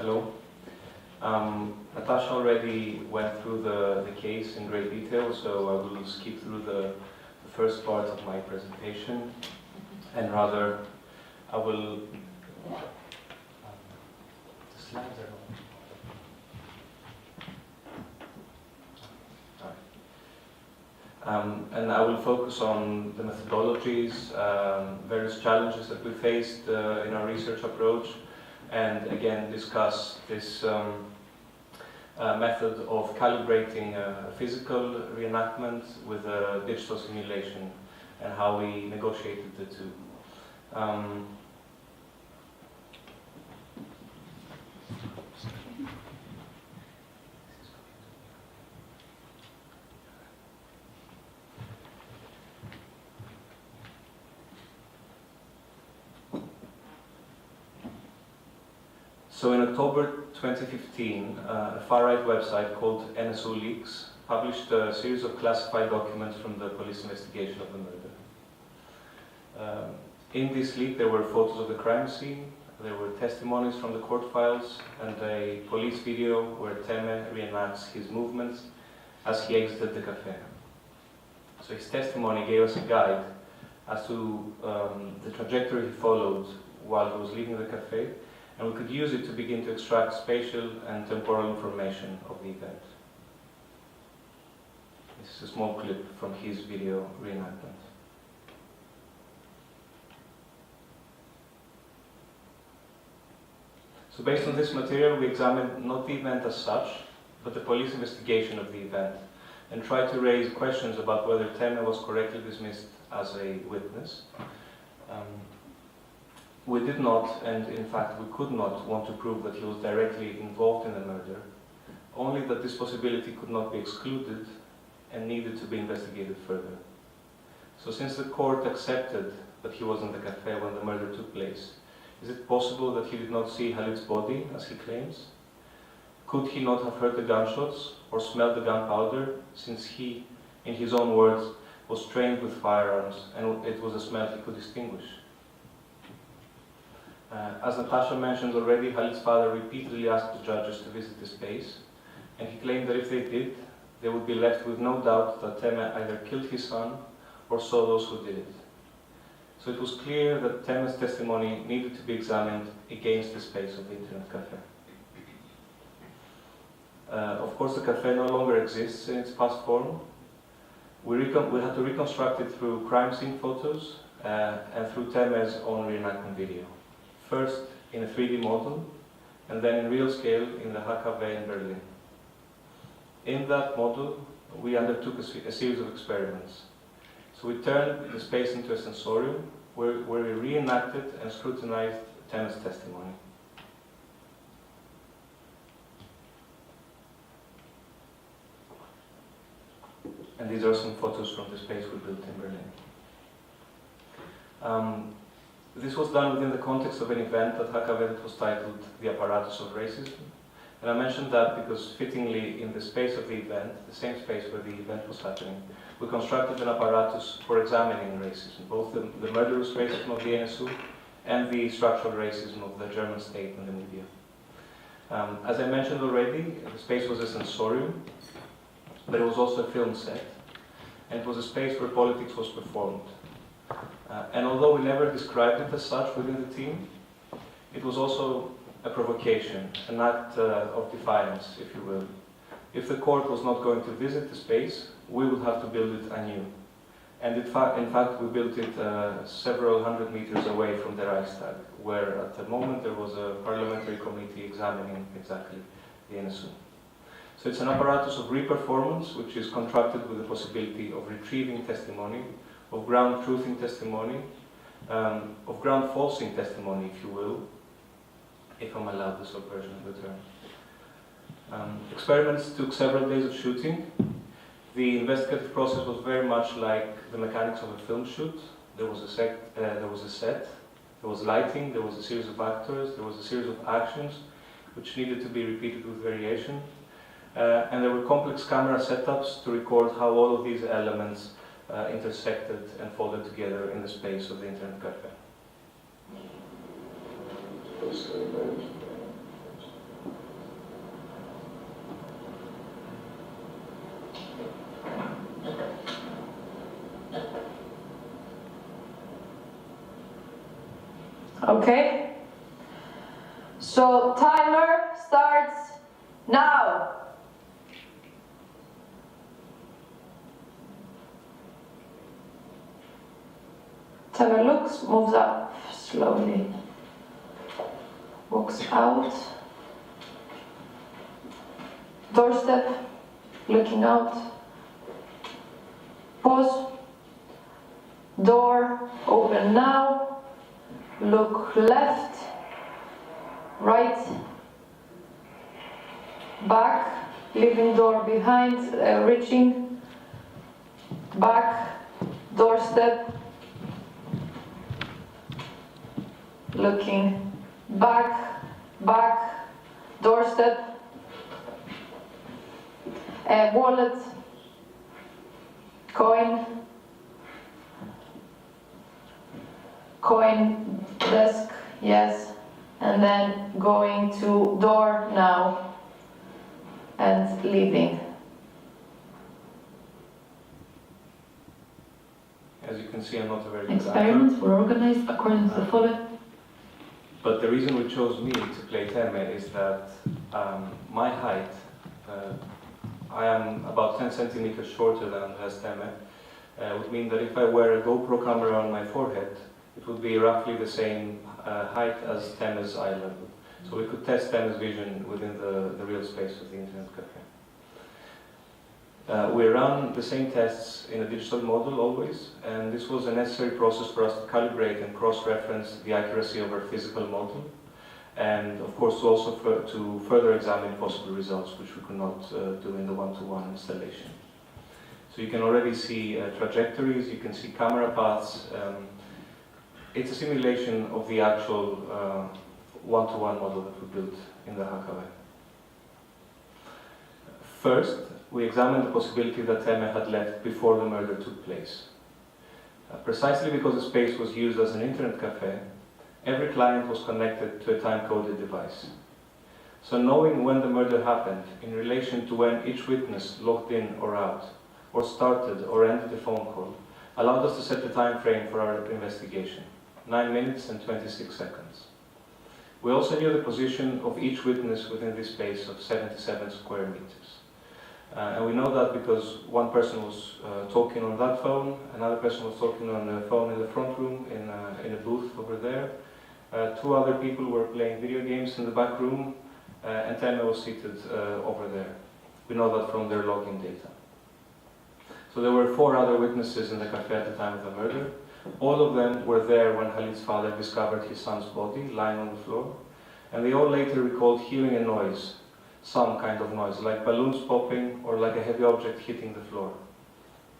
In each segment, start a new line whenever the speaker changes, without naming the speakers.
Hello. Natascha already went through the case in great detail, so I will skip through the first part of my presentation, and rather I will... the slides are not... and I will focus on the methodologies, various challenges that we faced in our research approach, and again discuss this method of calibrating a physical reenactment with a digital simulation and how we negotiated the two. So in October 2015, a far-right website called NSO Leaks published a series of classified documents from the police investigation of the murder. In this leak there were photos of the crime scene, there were testimonies from the court files, and a police video where Temme reenacts his movements as he exited the cafe. So his testimony gave us a guide as to the trajectory he followed while he was leaving the cafe, and we could use it to begin to extract spatial and temporal information of the event. This is a small clip from his video reenactment. So based on this material, we examined not the event as such, but the police investigation of the event, and tried to raise questions about whether Temme was correctly dismissed as a witness. We did not, and in fact we could not, want to prove that he was directly involved in the murder, only that this possibility could not be excluded and needed to be investigated further. So since the court accepted that he was in the cafe when the murder took place, is it possible that he did not see Halit's body, as he claims? Could he not have heard the gunshots or smelled the gunpowder, since he, in his own words, was trained with firearms and it was a smell he could distinguish? As Natascha mentioned already, Halit's father repeatedly asked the judges to visit the space, and he claimed that if they did, they would be left with no doubt that Temme either killed his son or saw those who did it. So it was clear that Temme's testimony needed to be examined against the space of the internet cafe. Of course, the cafe no longer exists in its past form. We had to reconstruct it through crime scene photos and through Temme's own reenactment video. First in a 3D model, and then in real scale in the Haghighian in Berlin. In that model, we undertook a series of experiments. So we turned the space into a sensorium where we reenacted and scrutinized Temme's testimony. And these are some photos from the space we built in Berlin. This was done within the context of an event at Haghighian was titled The Apparatus of Racism. And I mentioned that because fittingly in the space of the event, the same space where the event was happening, we constructed an apparatus for examining racism, both the murderous racism of the NSU and the structural racism of the German state and the media. As I mentioned already, the space was a sensorium, but it was also a film set, and it was a space where politics was performed. And although we never described it as such within the team, it was also a provocation, an act of defiance, if you will. If the court was not going to visit the space, we would have to build it anew. And in fact, we built it several hundred meters away from the Reichstag, where at the moment there was a parliamentary committee examining exactly the NSU. So it's an apparatus of reperformance, which is contracted with the possibility of retrieving testimony, of ground truthing testimony, of ground falsing testimony, if you will, if I'm allowed the subversion of the term. Experiments took several days of shooting. The investigative process was very much like the mechanics of a film shoot. There was a set, there was lighting, there was a series of actors, there was a series of actions which needed to be repeated with variation. And there were complex camera setups to record how all of these elements intersected and folded together in the space of the internet cafe.
Okay, so timer starts now. Temme looks, moves up slowly, walks out, doorstep, looking out, pause, door, open now, look left, right, back, leaving door behind, reaching, back, doorstep, looking back, back, doorstep, wallet, coin, desk, yes, and then going to door now and leaving.
As you can see, I'm not a very good
Experiments
actor.
were organized according to the following.
But the reason we chose me to play Temme is that my height, I am about 10 centimeters shorter than Andres Temme, would mean that if I wear a GoPro camera on my forehead, it would be roughly the same height as Temme's eye level. So we could test Temme's vision within the real space of the Internet Cafe. We run the same tests in a digital model always, and this was a necessary process for us to calibrate and cross-reference the accuracy of our physical model, and of course also to further examine possible results, which we could not do in the one-to-one installation. So you can already see trajectories, you can see camera paths. It's a simulation of the actual one-to-one model that we built in the Haghighian. First, we examined the possibility that Temme had left before the murder took place. Precisely because the space was used as an internet cafe, every client was connected to a time-coded device. So knowing when the murder happened in relation to when each witness logged in or out, or started or ended the phone call, allowed us to set the time frame for our investigation, 9 minutes and 26 seconds. We also knew the position of each witness within this space of 77 square meters. And we know that because one person was talking on that phone, another person was talking on a phone in the front room, in a booth over there. Two other people were playing video games in the back room, and Temme was seated over there. We know that from their login data. So there were 4 other witnesses in the cafe at the time of the murder. All of them were there when Halit's father discovered his son's body lying on the floor, and they all later recalled hearing a noise, some kind of noise, like balloons popping or like a heavy object hitting the floor.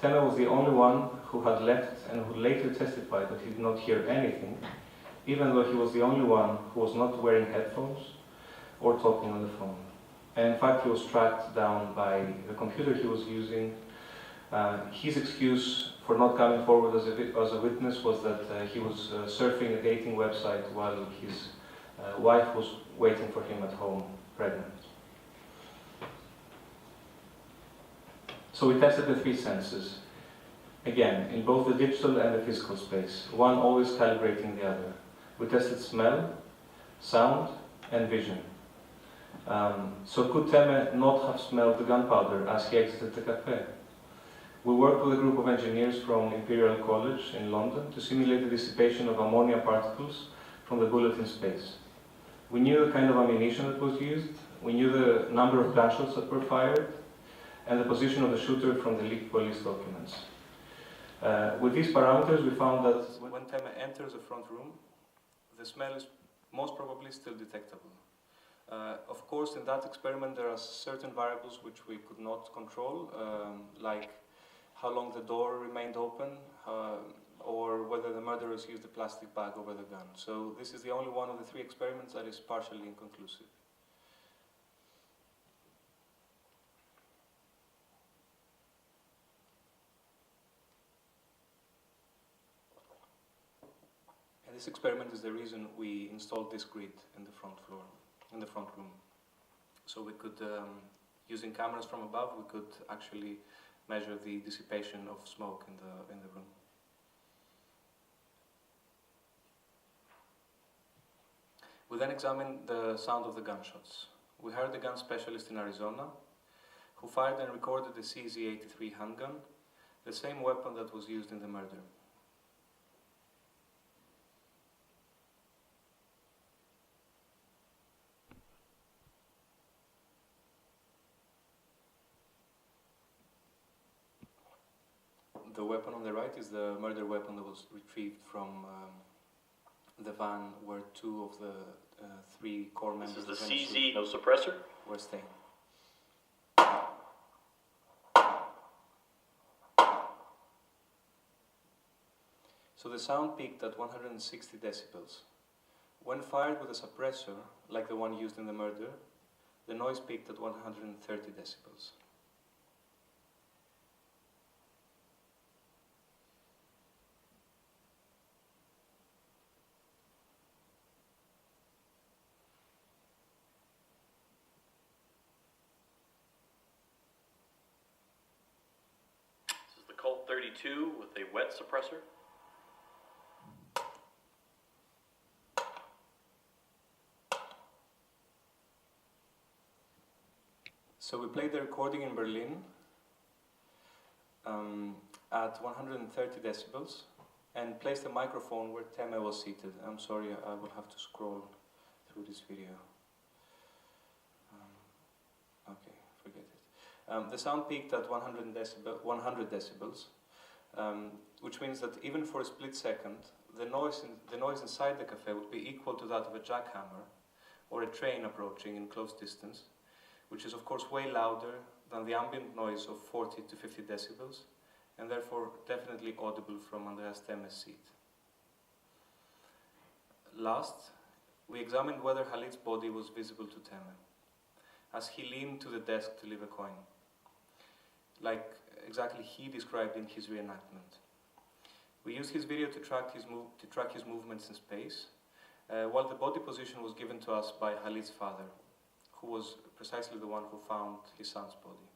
Temme was the only one who had left and who later testified that he did not hear anything, even though he was the only one who was not wearing headphones or talking on the phone. And in fact, he was tracked down by the computer he was using. His excuse for not coming forward as a witness was that he was surfing a dating website while his wife was waiting for him at home, pregnant. So we tested the 3 senses, again, in both the digital and the physical space, one always calibrating the other. We tested smell, sound, and vision. So could Temme not have smelled the gunpowder as he exited the cafe? We worked with a group of engineers from Imperial College in London to simulate the dissipation of ammonia particles from the bullet in space. We knew the kind of ammunition that was used, we knew the number of gunshots that were fired, and the position of the shooter from the leaked police documents. With these parameters, we found that when Temme enters a front room, the smell is most probably still detectable. Of course, in that experiment, there are certain variables which we could not control, like how long the door remained open, or whether the murderers used a plastic bag over the gun. So this is the only one of the 3 experiments that is partially inconclusive. And this experiment is the reason we installed this grid in the front room, so we could Using cameras from above, we could actually measure the dissipation of smoke in the room. We then examined the sound of the gunshots. We hired a gun specialist in Arizona, who fired and recorded the CZ-83 handgun, the same weapon that was used in the murder. The weapon on the right is the murder weapon that was retrieved from the van where two of the three core members
This is the CZ, no suppressor?
were staying. So the sound peaked at 160 decibels. When fired with a suppressor, like the one used in the murder, the noise peaked at 130 decibels.
This is the Colt 32 with a wet suppressor.
So we played the recording in Berlin at 130 decibels and placed a microphone where Temme was seated. I'm sorry, I will have to scroll through this video. Okay, forget it. The sound peaked at 100 decibels, which means that even for a split second, the noise inside the cafe would be equal to that of a jackhammer or a train approaching in close distance, which is of course way louder than the ambient noise of 40 to 50 decibels, and therefore definitely audible from Andres Temme's seat. Last, we examined whether Halit's body was visible to Temme, as he leaned to the desk to leave a coin, like exactly he described in his reenactment. We used his video to track his movements in space, while the body position was given to us by Halit's father, who was precisely the one who found his son's body.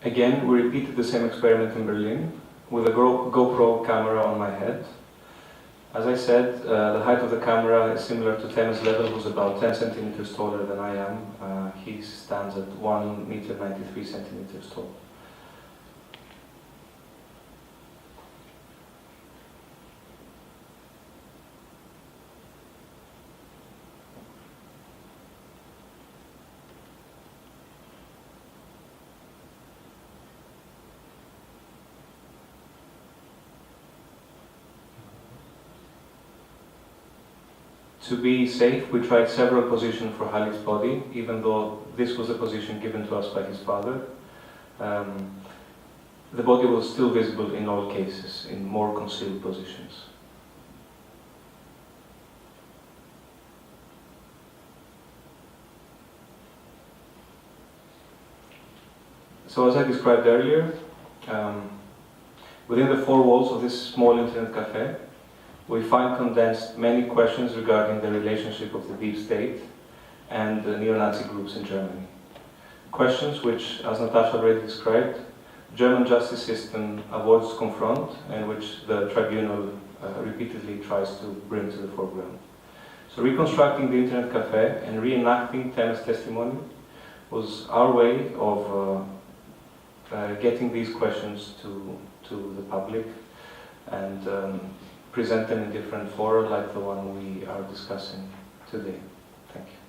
Again, we repeated the same experiment in Berlin with a GoPro camera on my head. As I said, the height of the camera is similar to Temme's level, who's about 10 centimeters taller than I am. He stands at 1 meter 93 centimeters tall. To be safe, we tried several positions for Halit's body, even though this was a position given to us by his father. The body was still visible in all cases, in more concealed positions. So as I described earlier, within the four walls of this small internet cafe, we find condensed many questions regarding the relationship of the deep state and the neo-Nazi groups in Germany. Questions which, as Natascha already described, German justice system avoids to confront and which the Tribunal repeatedly tries to bring to the foreground. So reconstructing the internet cafe and reenacting Temme's testimony was our way of getting these questions to the public and present them in different fora like the one we are discussing today. Thank you.